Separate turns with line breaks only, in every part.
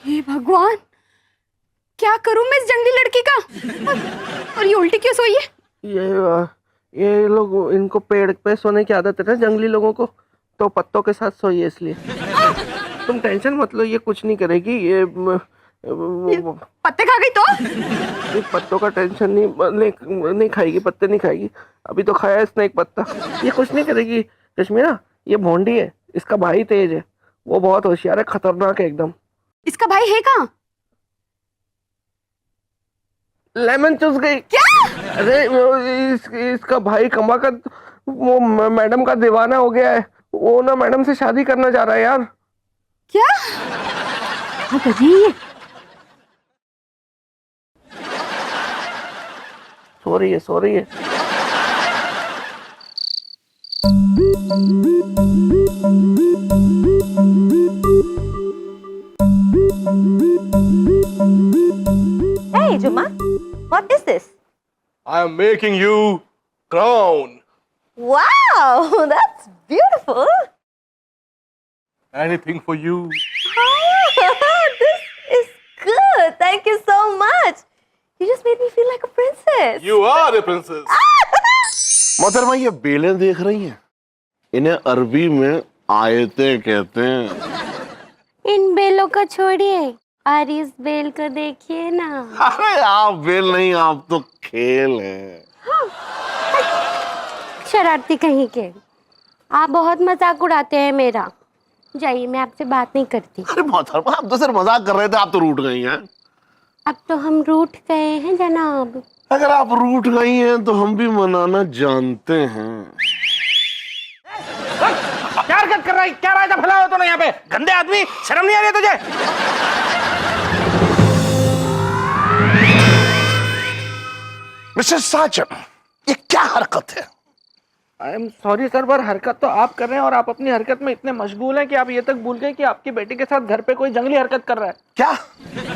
हे भगवान, क्या करूं मैं इस जंगली लड़की का। और ये उल्टी क्यों सोई है?
ये लोग, इनको पेड़ पे सोने की आदत है ना जंगली लोगों को, तो पत्तों के साथ सोई है इसलिए। तुम टेंशन मत लो, ये कुछ नहीं करेगी। ये
पत्ते खा गई तो?
ये पत्तों का टेंशन नहीं खाएगी, पत्ते नहीं खाएगी। अभी तो खाया इसने एक पत्ता। ये कुछ नहीं करेगी कश्मीरा, ये भोंडी है, इसका भाई तेज है, वो बहुत होशियार है, खतरनाक है एकदम।
इसका भाई है कहाँ?
लेमन चूस गई
क्या?
अरे इसका भाई कमा का वो मैडम का दीवाना हो गया है, वो ना मैडम से शादी करना चाह रहा है यार।
क्या? हाँ कर रही है।
सो रही है।
Hey, Juma, what is this?
I am making you crown.
Wow, that's beautiful.
Anything for you.
This is good. Thank you so much. You just made me feel like a princess.
You are a princess.
मोहतरमा, ये बेलें देख रही हैं, इन्हें अरबी में आयतें कहते हैं।
इन बेलों को छोड़िए और इस बेल को देखिए ना।
अरे आप बेल नहीं, आप तो खेल हैं।
शरारती कहीं के, आप बहुत मजाक उड़ाते हैं मेरा। जाइए, मैं आपसे बात नहीं करती।
अरे मोहतरमा, आप तो सिर्फ मजाक कर रहे थे, आप तो रूठ गई हैं।
अब तो हम रूठ गए हैं जनाब।
अगर आप रूठ गई हैं तो हम भी मनाना जानते हैं।
क्या हरकत कर रहा है, क्या रायता फैला हो तो ना यहाँ पे, गंदे आदमी, शर्म नहीं आ रही तुझे?
मिस्टर साजन, ये क्या हरकत है?
आई एम सॉरी सर, पर हरकत तो आप कर रहे हैं और आप अपनी हरकत में इतने मशगूल हैं कि आप ये तक भूल गए कि आपकी बेटी के साथ घर पे कोई जंगली हरकत कर रहा है।
क्या?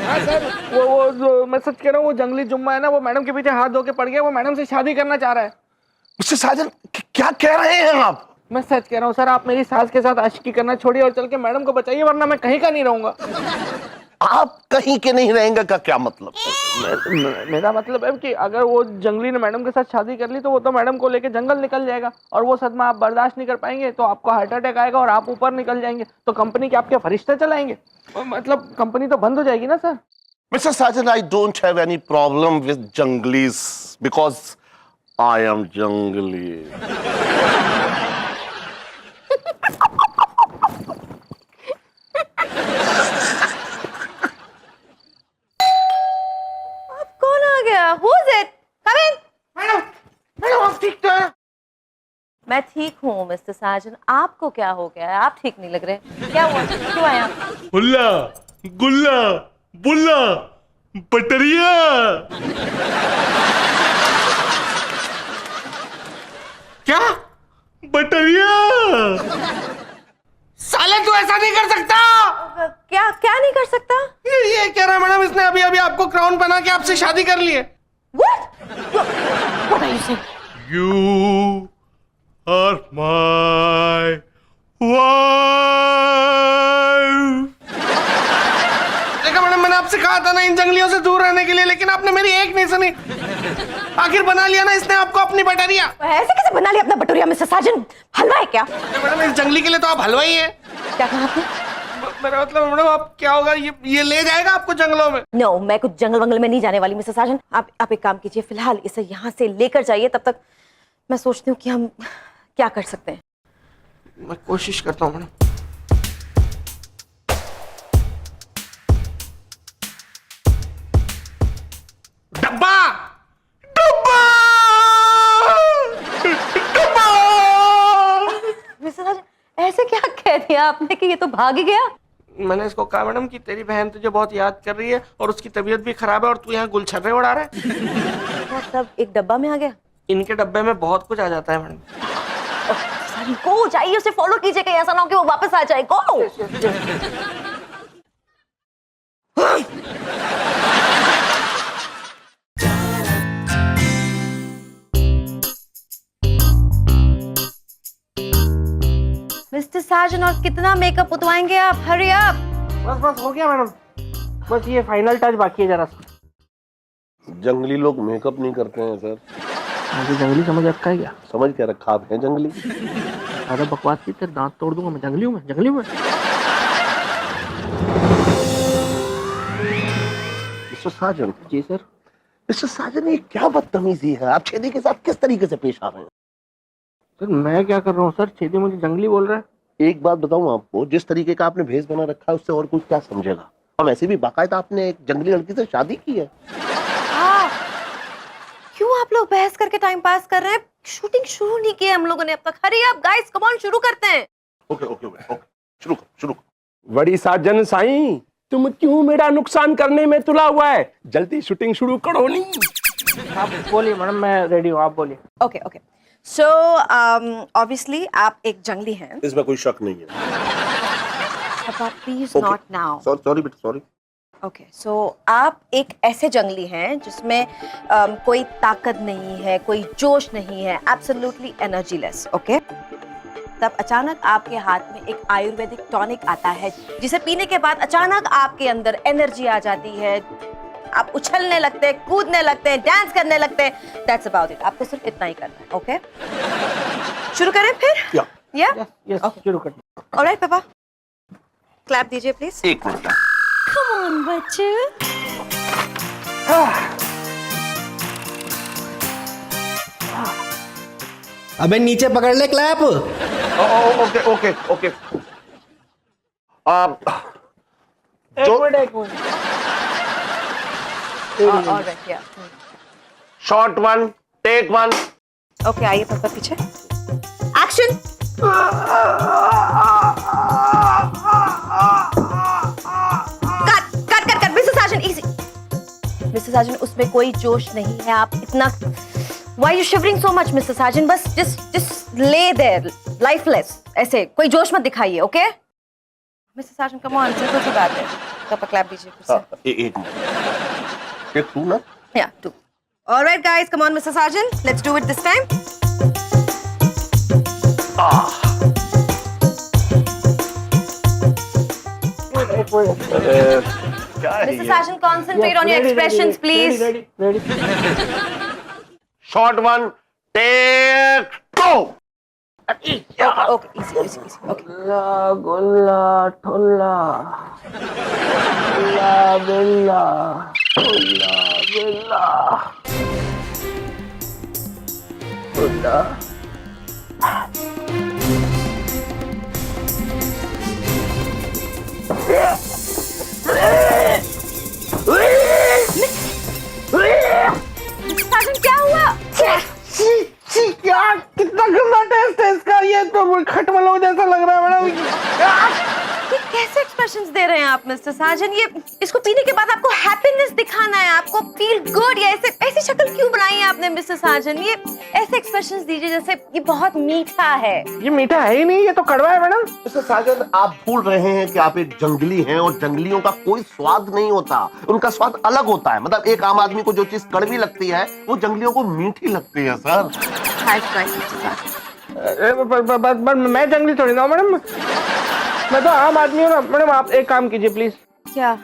हाँ सर, वो जो मैं सच कह रहा हूँ, वो जंगली जुम्मा है ना, वो मैडम के पीछे हाथ धो के पड़ गया, वो मैडम से शादी करना चाह रहा है।
मिस्टर साजन, क्या कह रहे हैं आप?
मैं सच कह रहा हूँ सर, आप मेरी सास के साथ आशिकी करना छोड़िए और चल के मैडम को बचाइए, वरना मैं कहीं का नहीं रहूंगा।
आप कहीं के नहीं रहेंगे का क्या मतलब?
मेरा मतलब है कि अगर वो जंगली ने मैडम के साथ शादी कर ली तो वो तो मैडम को लेके जंगल निकल जाएगा, और वो सदमा आप बर्दाश्त नहीं कर पाएंगे तो आपको हार्ट अटैक आएगा और आप ऊपर निकल जाएंगे, तो कंपनी के आपके फरिश्ते चलाएंगे, मतलब कंपनी तो बंद हो जाएगी ना sir.
Mister Sajan, I don't have any problem with junglees because I am junglee.
कौन आ गया? Who's it? Come in.
Madam आप ठीक तो है?
मैं ठीक हूँ मिस्टर साजन, आपको क्या हो गया है? आप ठीक नहीं लग रहे। क्या हुआ? क्यों आया?
हुल्ला, गुल्ला, बुल्ला, बटरिया।
क्या?
बटरिया।
साले तू ऐसा नहीं कर सकता।
क्या क्या नहीं कर सकता?
ये कह रहा है मैडम, इसने अभी अभी आपको क्राउन बना के आपसे शादी कर ली है।
What? What are you saying?
You are my wife.
देखा मैडम, मैंने आपसे कहा था ना इन जंगलियों से दूर रहने के लिए, लेकिन आपने मेरी एक नहीं सुनी। आखिर बना लिया ना इसने आपको अपनी बटरिया।
ऐसे कैसे बना लिया अपना बटुरिया मिस्टर साजन? हलवा है क्या?
मैडम इस जंगली के लिए तो आप हलवाई हैं।
क्या कहा आपने?
मेरा मतलब मैडम, आप क्या होगा, ये ले जाएगा आपको जंगलों में।
नो, मैं कुछ जंगल वंगल में नहीं जाने वाली मिस्टर साजन। आप एक काम कीजिए, फिलहाल इसे यहाँ से लेकर जाइए, तब तक मैं सोचती हूँ कि हम क्या कर सकते हैं।
मैं कोशिश करता हूँ मैडम। डब्बा, डब्बा, डब्बा।
मिस्टर साजन, ऐसे क्या कह दिया आपने कि ये तो भाग ही गया?
मैंने इसको कहा मैडम कि तेरी बहन तुझे बहुत याद कर रही है और उसकी तबीयत भी खराब है और तू यहाँ गुलछर्रे उड़ा रहा है।
मतलब एक डब्बा में आ गया?
इनके डब्बे में बहुत कुछ आ जाता है मैडम।
गो, जाइए, उसे फॉलो कीजिए, कहीं ऐसा ना हो कि वो वापस आ जाए। गो। मिस्टर साजन, और कितना मेकअप उतवाएंगे आप? Hurry up.
बस बस हो गया मैडम। बस ये फाइनल टच बाकी है जरा सा।
जंगली लोग मेकअप नहीं करते हैं सर।
मुझे जंगली समझ रखा है क्या?
समझ क्या रखा, आप हैं जंगली।
ज्यादा बकवास की तेरे दांत तोड़ दूंगा मैं। जंगली हूँ मैं, जंगली हूँ मैं।
मिस्टर साजन।
जी सर।
मिस्टर साजन, ये क्या बदतमीजी है, आप छेदी के साथ किस तरीके से पेश आ रहे हैं?
सर मैं क्या कर रहा हूँ सर? छेदी मुझे जंगली बोल रहा है।
एक बात बताऊं आपको, जिस तरीके का आपने भेष बना रखा है उससे और कुछ क्या समझेगा। हम ऐसे भी बाकायदा आपने एक जंगली लड़की से शादी की है।
क्यों आप लोग बहस करके टाइम पास कर रहे हैं? शूटिंग शुरू नहीं की है हम लोगों ने अब तक। Hurry up guys, come on, शुरू करते हैं।
ओके ओके ओके, शुरू करो।
बड़ी साजन साईं, तुम क्यों मेरा नुकसान करने में तुला हुआ है? जल्दी शूटिंग शुरू करो नहीं।
आप बोलिए मैडम, मैं रेडी हूँ, आप बोलिए।
ओके ओके, सो ऑब्वियसली आप एक जंगली हैं।
इसमें कोई शक नहीं है।
Please
Okay.
Not now.
Sorry बेटा, सॉरी।
ओके, सो आप एक ऐसे जंगली हैं जिसमें कोई ताकत नहीं है, कोई जोश नहीं है, एब्सोल्युटली एनर्जीलेस। ओके, तब अचानक आपके हाथ में एक आयुर्वेदिक टॉनिक आता है जिसे पीने के बाद अचानक आपके अंदर एनर्जी आ जाती है। आप उछलने लगते हैं, कूदने लगते हैं, डांस करने लगते हैं। That's about it. आपको सिर्फ इतना ही करना है। ओके, शुरू करें फिर? या
यस, शुरू कर।
ऑलराइट पापा, क्लैप दीजिए प्लीज।
एक मिनट।
कम ऑन बच्चे।
अबे नीचे पकड़ ले क्लैप।
Okay okay okay.
एक मिनट।
ऑलराइट, या
शॉट 1, टेक 1।
ओके, आइए पापा पीछे। एक्शन। कट मिस्टर साजन, इजी। मिस्टर साजन, उसमें कोई जोश नहीं है। आप इतना Why are you shivering so much, Mr. Sargent? बस just lay there, lifeless. ऐसे कोई जोश मत दिखाइए, okay? Mr. Sargent, come on, simple सी बात है। पापा क्लैप दीजिए फिर से।
एक मिनट। टेक 2 ना?
Yeah, 2. All right, guys, come on, Mr. Sargent. Let's do it this time. Mr. Sargent, concentrate on your expressions, please.
Ready.
Shot 1, take 2।
Okay, easy. Okay.
गुल्ला ठुल्ला गुल्ला बिल्ला गुल्ला बिल्ला गुल्ला।
Mr. Sargent, क्या हुआ?
यार कितना गंदा टेस्ट है इसका। ये तो खटमलों जैसा लग रहा है मैडम।
ये कैसे एक्सप्रेशंस दे रहे हैं आप मिस्टर साजन? ये इसको पीने के बाद आपको हैप्पीनेस दिखाना है, आपको फील गुड। या ऐसी शक्ल क्यों बनाई है आपने मिस्टर साजन? ये ऐसे एक्सप्रेशंस दीजिए जैसे ये बहुत मीठा है।
ये मीठा है ही नहीं, ये तो कड़वा है मैडम।
मिस्टर साजन, आप भूल रहे हैं कि आप एक जंगली हैं और जंगलियों का कोई स्वाद नहीं होता। उनका स्वाद अलग होता है। मतलब एक आम आदमी को जो चीज कड़वी लगती है वो जंगलियों को मीठी लगती है सर।
पर मैं जंगली थोड़ी ना मैडम, मैं तो आम आदमी हूँ ना। मैडम आप एक काम कीजिए प्लीज।
क्या?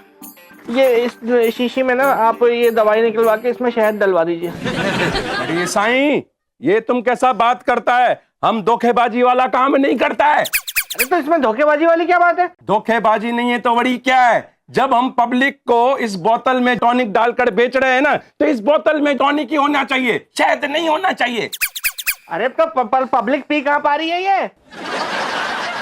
ये इस शीशी में ना आप ये दवाई निकलवा के इसमें शहद डलवा दीजिए।
अरे साईं, ये तुम कैसा बात करता है? हम धोखेबाजी वाला काम नहीं करता है।
अरे तो इसमें धोखेबाजी वाली क्या बात है?
धोखेबाजी नहीं है तो बड़ी क्या है? जब हम पब्लिक को इस बोतल में टॉनिक डालकर बेच रहे हैं ना, तो इस बोतल में टॉनिक ही होना चाहिए, शहद नहीं होना चाहिए।
अरे तो पब्लिक पी कहाँ पा रही है? ये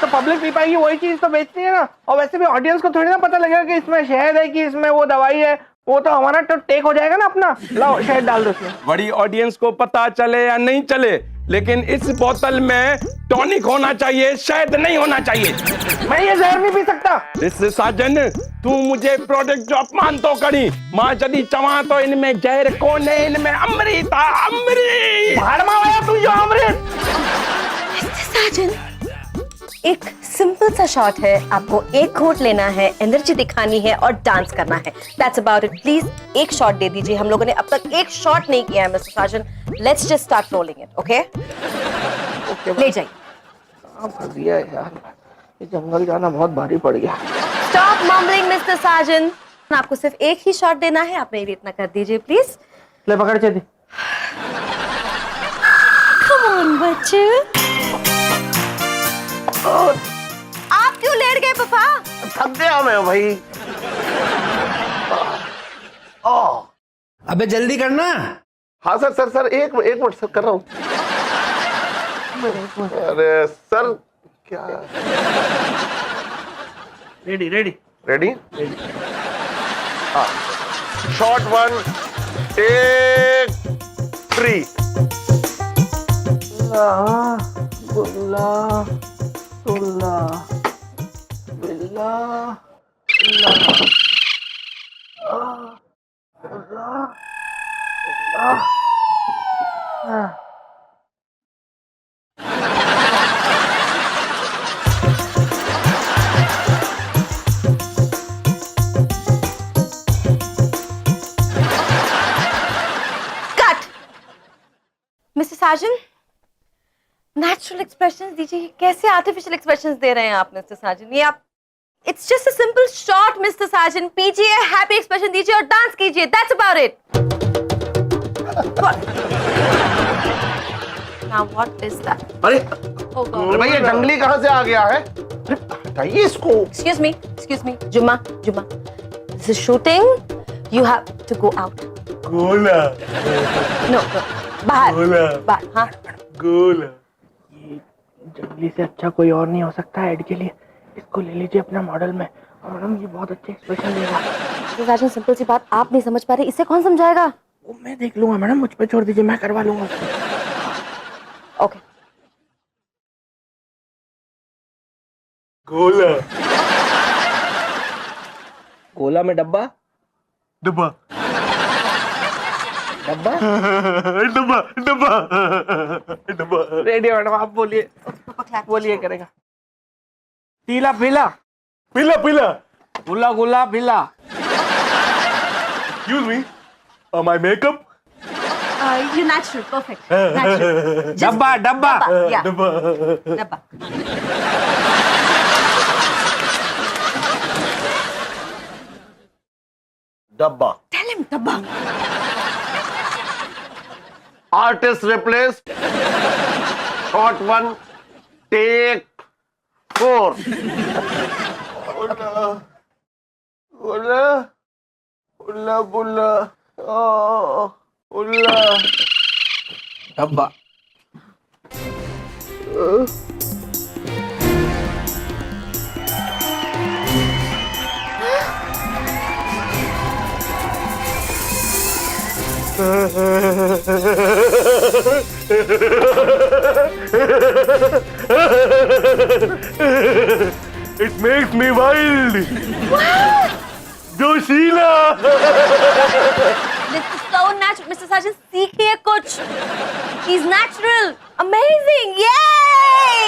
तो पब्लिक पी पाएगी वही चीज तो बेचती है ना। और वैसे भी ऑडियंस को थोड़ी ना पता लगेगा कि इसमें शहद है कि इसमें वो दवाई है। वो तो हमारा तो टेक हो जाएगा ना अपना। लाओ शहद डाल दो इसमें।
बड़ी ऑडियंस को पता चले या नहीं चले, लेकिन इस बोतल में टॉनिक होना चाहिए, शहद नहीं होना चाहिए।
मैं ये जहर नहीं पी सकता।
इस साजन, तू मुझे प्रोडक्ट जो अपमान तो करी, माँ जदी चवा तो इनमें जहर कौन है, इनमें अमृता अमृत।
भाड़ में आया तू जो अमृत।
साजन, एक सिंपल सा शॉट है। आपको एक घूंट लेना है, एनर्जी दिखानी है और डांस करना है। That's about it. प्लीज एक शॉट दे दीजिए। हम लोगों ने अब तक एक शॉट नहीं किया है mister Sajan. Let's just start rolling it, okay? ले जाइए।
फंस गया यार, ये जंगल जाना बहुत भारी पड़ गया।
Stop mumbling, Mr. Sargent. आपको सिर्फ एक ही शॉट देना है, आप मेरी इतना कर दीजिए प्लीज।
ले पकड़ चेदी।
कम ऑन बच्चे, आप क्यों लेट गए पापा?
थक गया मैं भाई।
अबे जल्दी करना।
हाँ सर सर सर एक मिनट सर कर रहा हूँ। अरे सर क्या?
Ready ready
ready? हाँ, शॉट 1 टेक 3।
गुल्ला गुल्ला बिल्ला
कट। मिस्टर साजन, नेचुरल एक्सप्रेशंस दीजिए। ये कैसे आर्टिफिशियल एक्सप्रेशंस दे रहे हैं आप मिस्टर साजन? ये आप, it's just a simple shot mister Sajan. पीजिए, हैप्पी एक्सप्रेशन दीजिए और डांस कीजिए, that's about it. Now what is that?
अरे
Oh
अरे भाई ये जंगली कहाँ से आ गया है? अरे हटाइए इसको।
Excuse me, Juma. This is shooting. You have to go out.
गोला
No, बाहर, बाहर, हाँ।
गोला
जंगली से अच्छा कोई और नहीं हो सकता है ऐड के लिए। इसको ले लीजिए अपना मॉडल में। और मैडम ये बहुत अच्छे एक्सप्रेशन देगा।
तो साजन, सिंपल सी बात आप नहीं समझ पा रहे, इसे कौन समझाएगा?
वो मैं देख लूंगा मैडम, मुझ पे छोड़ दीजिए, मैं करवा लूंगा उसको।
ओके।
गोला
गोला में डब्बा
डब्बा
डब्बा
डब्बा डब्बा डब्बा।
रेडी मैडम, आप बोलिए। बोलिए करेगा। पीला पीला
पीला पीला।
गुला गुला पीला।
Excuse me, my makeup?
You natural, perfect. Natural.
डब्बा डब्बा
Yeah.
डब्बा
डब्बा।
डब्बा।
Tell him डब्बा।
Artist replaced. Shot 1 take 4।
गुला गुला गुला गुला डब्बा।
It makes me wild. Josheela.
This is so natural, Mr. Sajan. सीखिए कुछ। He's natural, amazing, yay!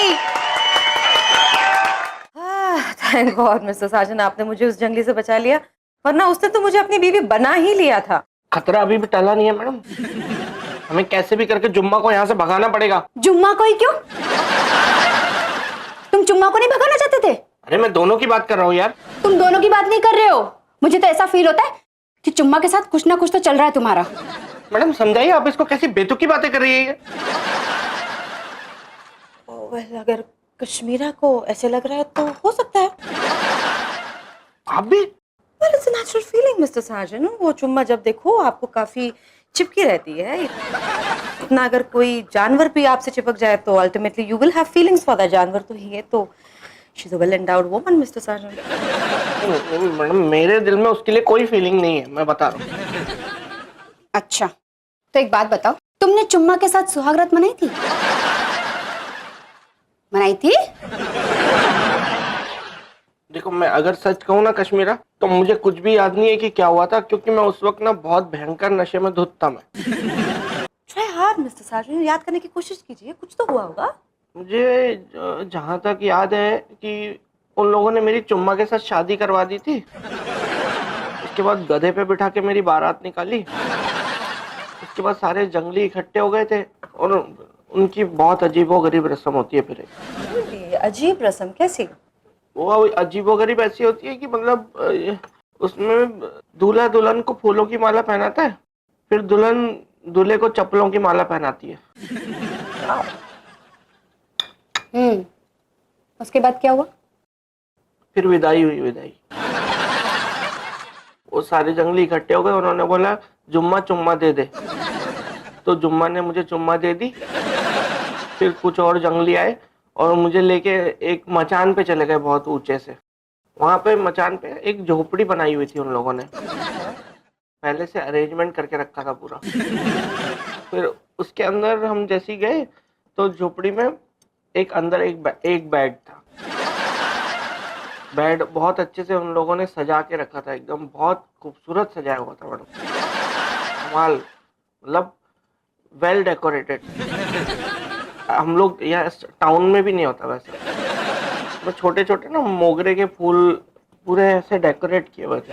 Thank God, Mr. Sajan, आपने मुझे उस जंगली से बचा लिया, वरना उसने तो मुझे अपनी बीवी बना ही लिया था।
खतरा अभी भी टला नहीं है मैडम। हमें कैसे भी करके जुम्मा को यहाँ से भगाना पड़ेगा।
जुम्मा को ही क्यों? तुम जुम्मा को नहीं भगाना चाहते थे?
अरे मैं दोनों की बात कर रहा हूँ यार।
तुम दोनों की बात नहीं कर रहे हो। मुझे तो ऐसा फील होता है कि जुम्मा के साथ कुछ ना कुछ तो चल रहा है तुम्हारा।
मैडम समझाइए, आप इसको कैसी बेतुकी बातें कर रही है।
Well, अगर कश्मीरा को ऐसे लग रहा है तो हो सकता है।
आप भी?
Well, it's a natural feeling, Mr. Sajan. वो चुम्मा जब देखो आपको काफी चिपकी रहती है। इतना अगर कोई जानवर भी आपसे चिपक जाए तो ultimately you will have feelings for that जानवर। तो ये तो she is a well endowed woman, mister Sajan.
Madam मेरे दिल में उसके लिए कोई फीलिंग नहीं है, मैं बता रहा हूँ।
अच्छा, तो एक बात बताओ, तुमने चुम्मा के साथ सुहागरात मनाई थी? मनाई थी?
देखो मैं अगर सच कहूँ ना कश्मीरा, तो मुझे कुछ भी याद नहीं है कि क्या हुआ था, क्योंकि मैं उस वक्त ना बहुत भयंकर नशे में धुत था मैं।
ट्राई हार्ड मिस्टर साजन, याद करने की कोशिश कीजिए, कुछ तो हुआ होगा।
मुझे जहाँ तक याद है कि उन लोगों ने मेरी चुम्मा के साथ शादी करवा दी थी। उसके बाद गधे पे बिठा के मेरी बारात निकाली। उसके बाद सारे जंगली इकट्ठे हो गए थे और उनकी बहुत अजीबोगरीब रस्म होती है। फिर
अजीब रस्म कैसी?
वो अजीबोगरीब ऐसी होती है कि मतलब उसमें दूल्हा दुल्हन को फूलों की माला पहनाता है, फिर दुल्हन दूल्हे को चप्पलों की माला पहनाती है।
उसके बाद क्या हुआ?
फिर विदाई हुई, विदाई। वो सारे जंगली इकट्ठे हो गए, उन्होंने बोला जुम्मा चुम्मा दे दे, तो जुम्मा ने मुझे चुम्मा दे दी। फिर कुछ और जंगली आए और मुझे लेके एक मचान पे चले गए बहुत ऊंचे से। वहां पे मचान पे एक झोपड़ी बनाई हुई थी उन लोगों ने, पहले से अरेंजमेंट करके रखा था पूरा। फिर उसके अंदर हम जैसे ही गए तो झोपड़ी में एक अंदर एक बेड था। बेड बहुत अच्छे से उन लोगों ने सजा के रखा था, एकदम बहुत खूबसूरत सजाया हुआ था मैडम, कमाल, मतलब वेल डेकोरेटेड। हम लोग यहाँ टाउन में भी नहीं होता वैसे, तो छोटे छोटे ना मोगरे के फूल पूरे ऐसे डेकोरेट किए हुए थे,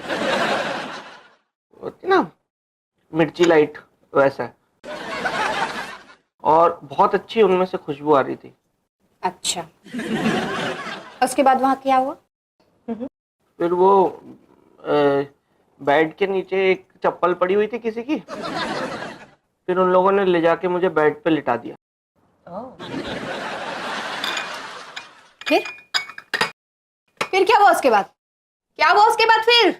होती ना मिर्ची लाइट वैसा, और बहुत अच्छी उनमें से खुशबू आ रही थी।
अच्छा, उसके बाद वहाँ क्या हुआ?
फिर वो बेड के नीचे एक चप्पल पड़ी हुई थी किसी की, फिर उन लोगों ने ले जाके मुझे बेड पे लिटा दिया।
फिर क्या हुआ उसके बाद? क्या हुआ उसके बाद फिर?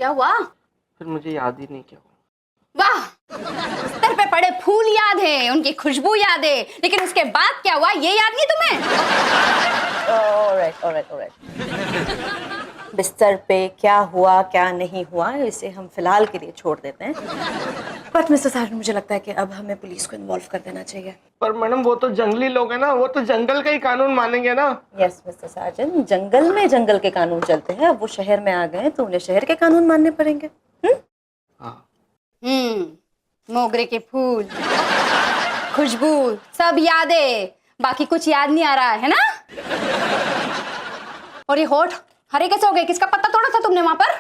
क्या हुआ?
फिर मुझे याद ही नहीं क्या हुआ।
वाह, बिस्तर पे पड़े फूल याद है, उनकी खुशबू याद है, लेकिन उसके बाद क्या हुआ ये याद नहीं तुम्हें?
ऑलराइट। बिस्तर पे क्या हुआ क्या नहीं हुआ इसे हम फिलहाल के लिए छोड़ देते हैं, बट मिस्टर साजन मुझे लगता है कि अब हमें पुलिस को इन्वॉल्व कर देना चाहिए।
पर मैडम वो तो जंगली लोग हैं ना, वो तो जंगल का ही कानून मानेंगे ना।
यस मिस्टर साजन, जंगल में जंगल के कानून चलते हैं, अब वो शहर में आ गए तो उन्हें शहर के कानून मानने पड़ेंगे।
मोगरे के फूल, खुशबू सब याद है, बाकी कुछ याद नहीं आ रहा है ना? और ये होठ हरे कैसे हो गए? किसका पत्ता तोड़ा था तुमने वहां पर?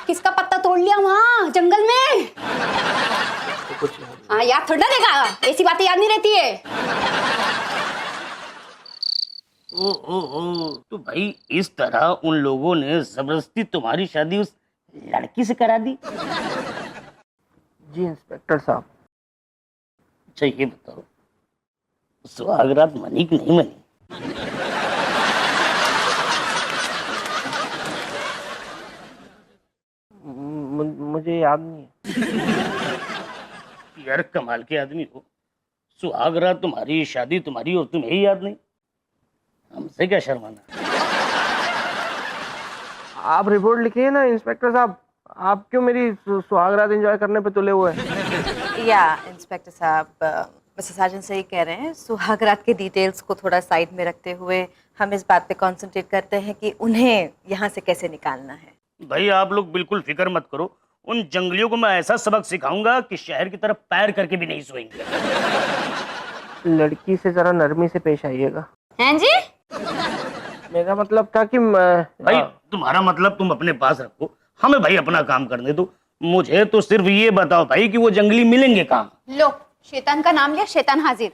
किसका पत्ता तोड़ लिया वहां जंगल में?
तो कुछ याद
हाँ, याद थोड़ा देगा, ऐसी बातें याद नहीं रहती है।
ओ, तो भाई इस तरह उन लोगों ने जबरदस्ती तुम्हारी शादी उस लड़की से करा दी?
जी इंस्पेक्टर साहब।
अच्छा ये बताओ, सुहागरात मनी कि नहीं मनी?
मुझे याद नहीं है।
यार कमाल के आदमी हो, सुहागरात तुम्हारी, शादी तुम्हारी और तुम्हें ही याद नहीं? हमसे क्या शर्माना।
आप रिपोर्ट लिखिए ना इंस्पेक्टर साहब, आप क्यों मेरी सुहागरात एंजॉय करने पे तुले हुए हैं?
या इंस्पेक्टर साहब, मिस्टर साजन सही कह रहे हैं, सुहागरात के डिटेल्स को थोड़ा साइड में रखते हुए हम इस बात पे कंसंट्रेट करते हैं कि उन्हें यहाँ से कैसे निकालना है।
भाई आप लोग बिल्कुल फिक्र मत करो, उन जंगलियों को मैं ऐसा सबक सिखाऊंगा कि शहर की तरफ पैर करके भी नहीं सोएंगे।
लड़की से जरा नरमी से पेश आइएगा।
हैं जी?
मेरा मतलब था कि
भाई तुम्हारा मतलब तुम अपने पास रखो, हमें भाई अपना काम करने दो। मुझे तो सिर्फ ये बताओ भाई कि वो जंगली मिलेंगे कहाँ?
लो, शैतान का नाम लिया, शैतान हाजिर।